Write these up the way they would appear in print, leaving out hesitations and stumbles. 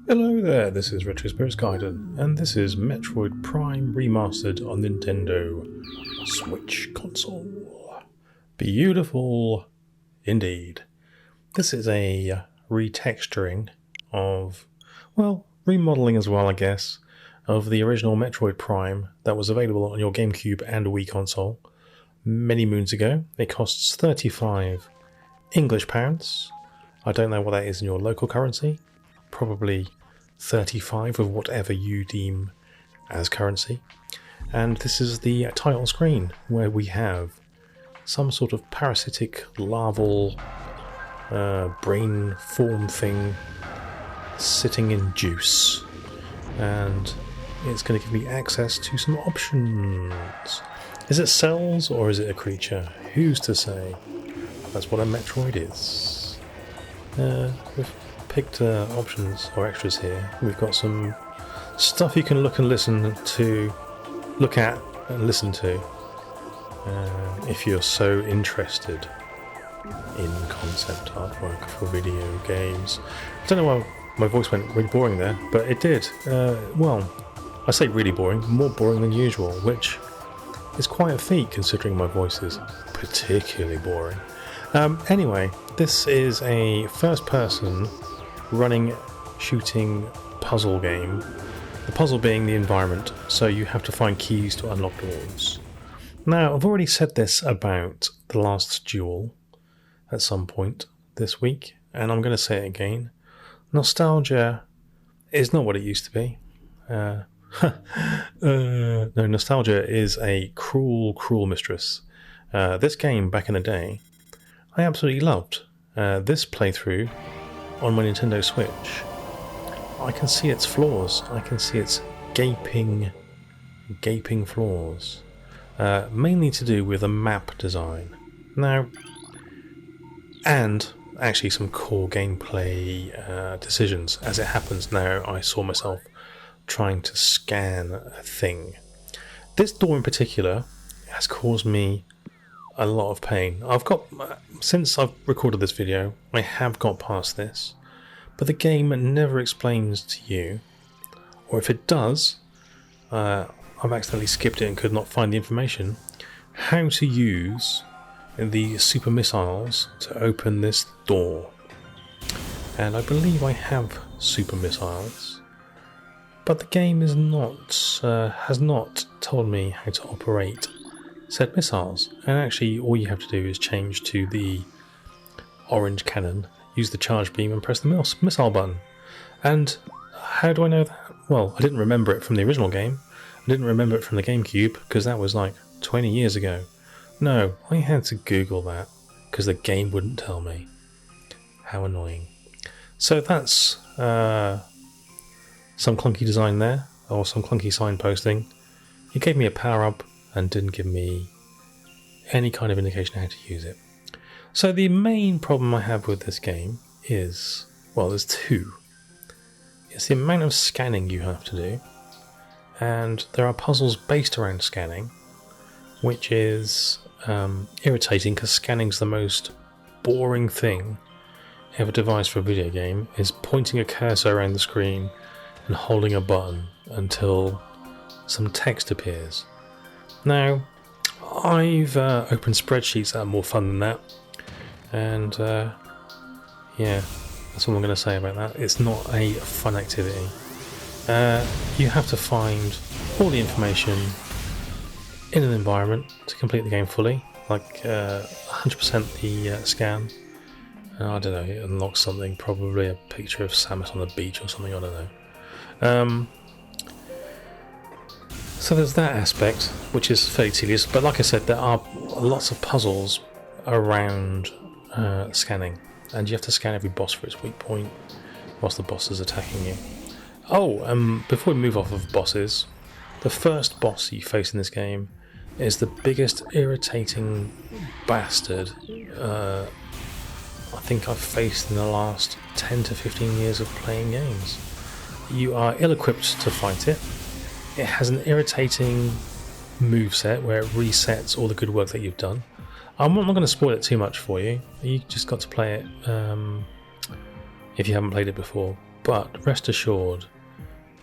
Hello there, this is Retro Spirits Gaiden, and this is Metroid Prime Remastered on Nintendo Switch console. Beautiful indeed. This is a retexturing of, well, remodeling as well, I guess, of the original Metroid Prime that was available on your GameCube and Wii console many moons ago. It costs 35 English pounds. I don't know what that is in your local currency. Probably 35 of whatever you deem as currency. And this is the title screen where we have some sort of parasitic larval brain form thing sitting in juice, and it's going to give me access to some options. Is it cells or is it a creature? Who's to say? That's what a Metroid is. We've picked options or extras here. We've got some stuff you can look and listen to, look at and listen to, if you're so interested in concept artwork for video games. I don't know why my voice went really boring there, but it did. Well, I say really boring, more boring than usual, which is quite a feat considering my voice is particularly boring. Anyway, this is a first-person running, shooting puzzle game. The puzzle being the environment, so you have to find keys to unlock doors. Now, I've already said this about The Last Duel at some point this week, and I'm going to say it again. Nostalgia is not what it used to be. No, nostalgia is a cruel, cruel mistress. This game, back in the day, I absolutely loved. This playthrough on my Nintendo Switch, I can see its flaws. I can see its gaping flaws. Mainly to do with the map design. Now, and actually some core gameplay decisions. As it happens now, I saw myself trying to scan a thing. This door in particular has caused me a lot of pain. Since I've recorded this video, I have got past this, but the game never explains to you, or if it does, I've accidentally skipped it and could not find the information, how to use the super missiles to open this door. And I believe I have super missiles, but the game is has not told me how to operate said missiles. And actually all you have to do is change to the orange cannon, use the charge beam and press the missile button. And how do I know that? Well, I didn't remember it from the original game. I didn't remember it from the GameCube because that was like 20 years ago. No, I had to Google that because the game wouldn't tell me. How annoying. So that's some clunky design there, or some clunky signposting. It gave me a power up and didn't give me any kind of indication how to use it. So the main problem I have with this game is, well, there's two. It's the amount of scanning you have to do, and there are puzzles based around scanning, which is irritating because scanning's the most boring thing ever devised for a video game, is pointing a cursor around the screen and holding a button until some text appears. Now, I've opened spreadsheets that are more fun than that, and yeah, that's all I'm going to say about that. It's not a fun activity. You have to find all the information in an environment to complete the game fully, like 100% the scan. I don't know, it unlocks something, probably a picture of Samus on the beach or something, I don't know. So there's that aspect, which is fairly tedious, but like I said, there are lots of puzzles around scanning, and you have to scan every boss for its weak point whilst the boss is attacking you. Oh, before we move off of bosses, the first boss you face in this game is the biggest irritating bastard I think I've faced in the last 10 to 15 years of playing games. You are ill-equipped to fight it. It has an irritating moveset where it resets all the good work that you've done. I'm not going to spoil it too much for you. You just got to play it if you haven't played it before. but rest assured,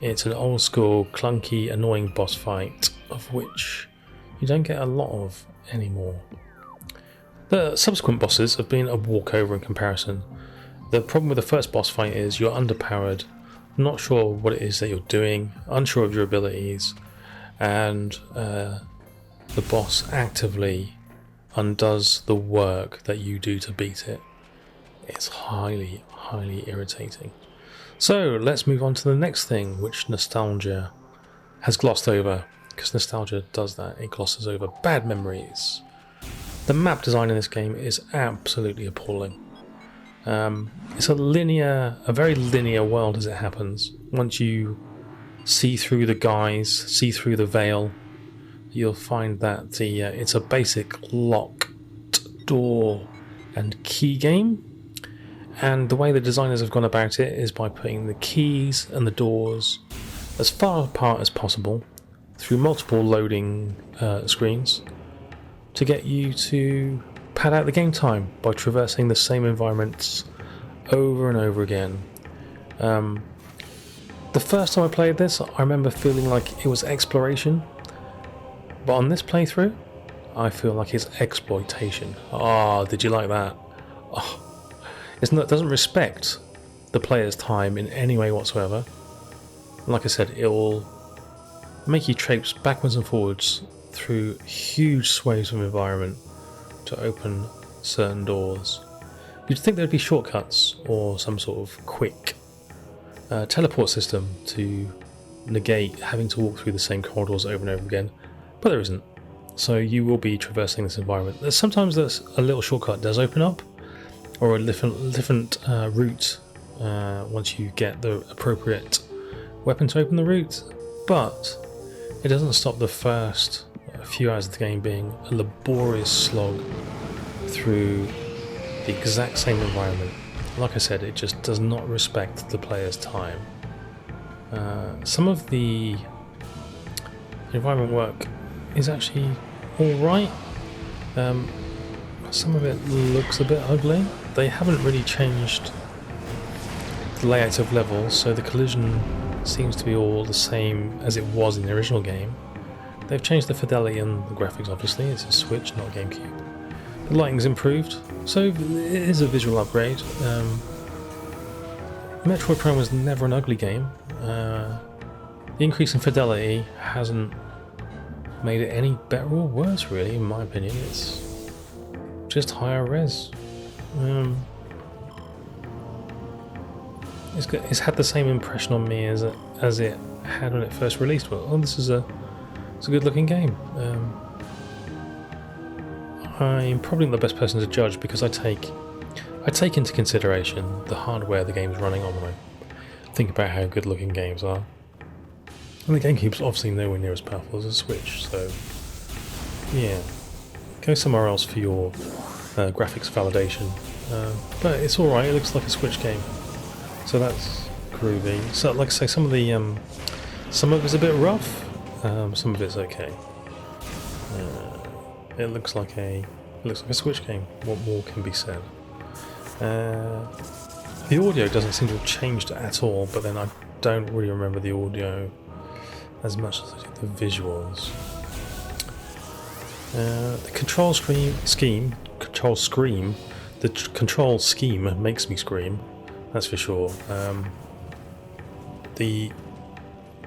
it's an old school, clunky, annoying boss fight, of which you don't get a lot of anymore. The subsequent bosses have been a walkover in comparison. The problem with the first boss fight is you're underpowered, not sure what it is that you're doing, unsure of your abilities, and the boss actively undoes the work that you do to beat it. It's highly, highly irritating. So let's move on to the next thing, which nostalgia has glossed over, because nostalgia does that, it glosses over bad memories. The map design in this game is absolutely appalling. It's a very linear world as it happens. Once you see through the guise, see through the veil, you'll find that it's a basic locked door and key game. And the way the designers have gone about it is by putting the keys and the doors as far apart as possible through multiple loading screens to get you to pad out the game time by traversing the same environments over and over again. The first time I played this, I remember feeling like it was exploration, but on this playthrough, I feel like it's exploitation. Ah, did you like that? Oh. It doesn't respect the player's time in any way whatsoever. Like I said, it will make you traipse backwards and forwards through huge swathes of environment to open certain doors. You'd think there'd be shortcuts or some sort of quick teleport system to negate having to walk through the same corridors over and over again, but there isn't. So you will be traversing this environment. Sometimes there's a little shortcut does open up, or a different route once you get the appropriate weapon to open the route, but it doesn't stop the first few hours of the game being a laborious slog through the exact same environment. Like I said, it just does not respect the player's time. Some of the environment work is actually alright. Some of it looks a bit ugly. They haven't really changed the layout of levels, so the collision seems to be all the same as it was in the original game. They've changed the fidelity and the graphics, obviously. It's a Switch, not a GameCube. The lighting's improved, so it is a visual upgrade. Metroid Prime was never an ugly game. The increase in fidelity hasn't made it any better or worse, really, in my opinion. It's just higher res. It's had the same impression on me as it had when it first released. Well, this is a good looking game. I'm probably not the best person to judge because I take into consideration the hardware the game's running on when I think about how good looking games are. And the GameCube's obviously nowhere near as powerful as a Switch, so yeah, go somewhere else for your graphics validation. But it's alright, it looks like a Switch game, so that's groovy. So like I say, some of it's a bit rough, some of it's okay. It looks like a Switch game. What more can be said? The audio doesn't seem to have changed at all, but then I don't really remember the audio as much as I do the visuals. The control scheme makes me scream, that's for sure. The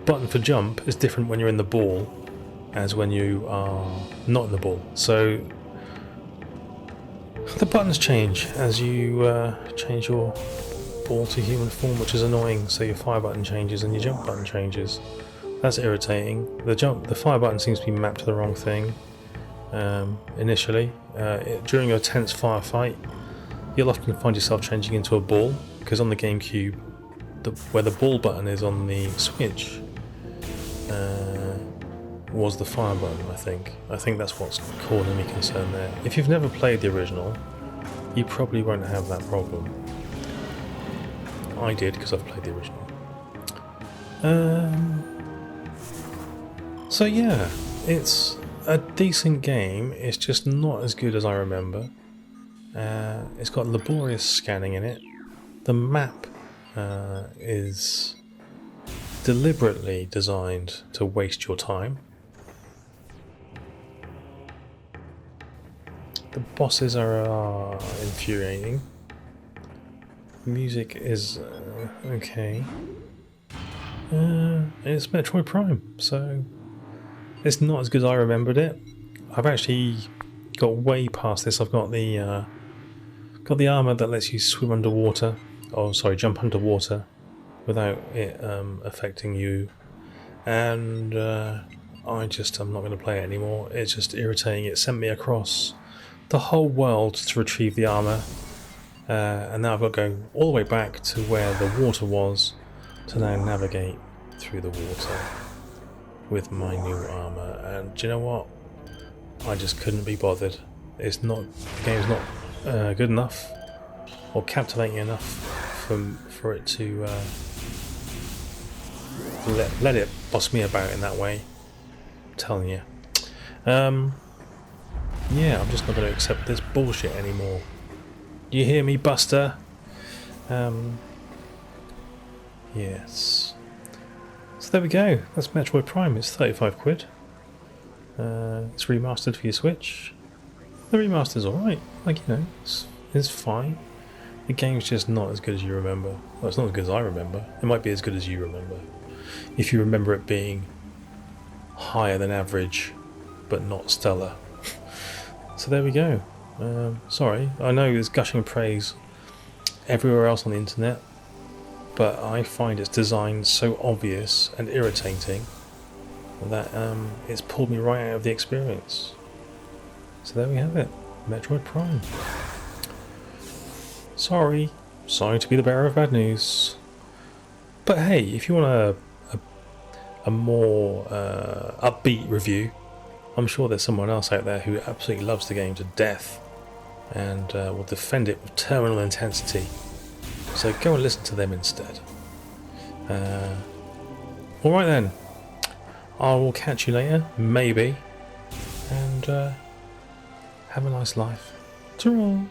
button for jump is different when you're in the ball as when you are not in the ball. So the buttons change as you change your ball to human form, which is annoying. So your fire button changes and your jump button changes. That's irritating. The fire button seems to be mapped to the wrong thing initially. During a tense firefight, you'll often find yourself changing into a ball, because on the GameCube, where the ball button is on the Switch, was the fire button, I think. I think that's what's causing me concern there. If you've never played the original, you probably won't have that problem. I did, because I've played the original. So yeah, it's a decent game. It's just not as good as I remember. It's got laborious scanning in it. The map is deliberately designed to waste your time. The bosses are infuriating. Music is okay. It's Metroid Prime, so it's not as good as I remembered it. I've actually got way past this. I've got the armor that lets you swim underwater. Oh, sorry, jump underwater without it affecting you. And I'm not going to play it anymore. It's just irritating. It sent me across the whole world to retrieve the armor, and now I've got to go all the way back to where the water was to now navigate through the water with my new armor. And do you know what? I just couldn't be bothered. The game's not good enough or captivating enough for it to let it boss me about in that way. I'm telling you. Yeah, I'm just not going to accept this bullshit anymore. You hear me, Buster? Yes. So there we go. That's Metroid Prime. It's 35 quid. It's remastered for your Switch. The remaster's alright. Like, you know, it's fine. The game's just not as good as you remember. Well, it's not as good as I remember. It might be as good as you remember. If you remember it being higher than average, but not stellar. So there we go. Sorry, I know there's gushing praise everywhere else on the internet, but I find its design so obvious and irritating that it's pulled me right out of the experience. So there we have it, Metroid Prime. Sorry to be the bearer of bad news. But hey, if you want a more upbeat review, I'm sure there's someone else out there who absolutely loves the game to death and will defend it with terminal intensity. So go and listen to them instead. Alright then, I will catch you later, maybe, and have a nice life. Ta-ra!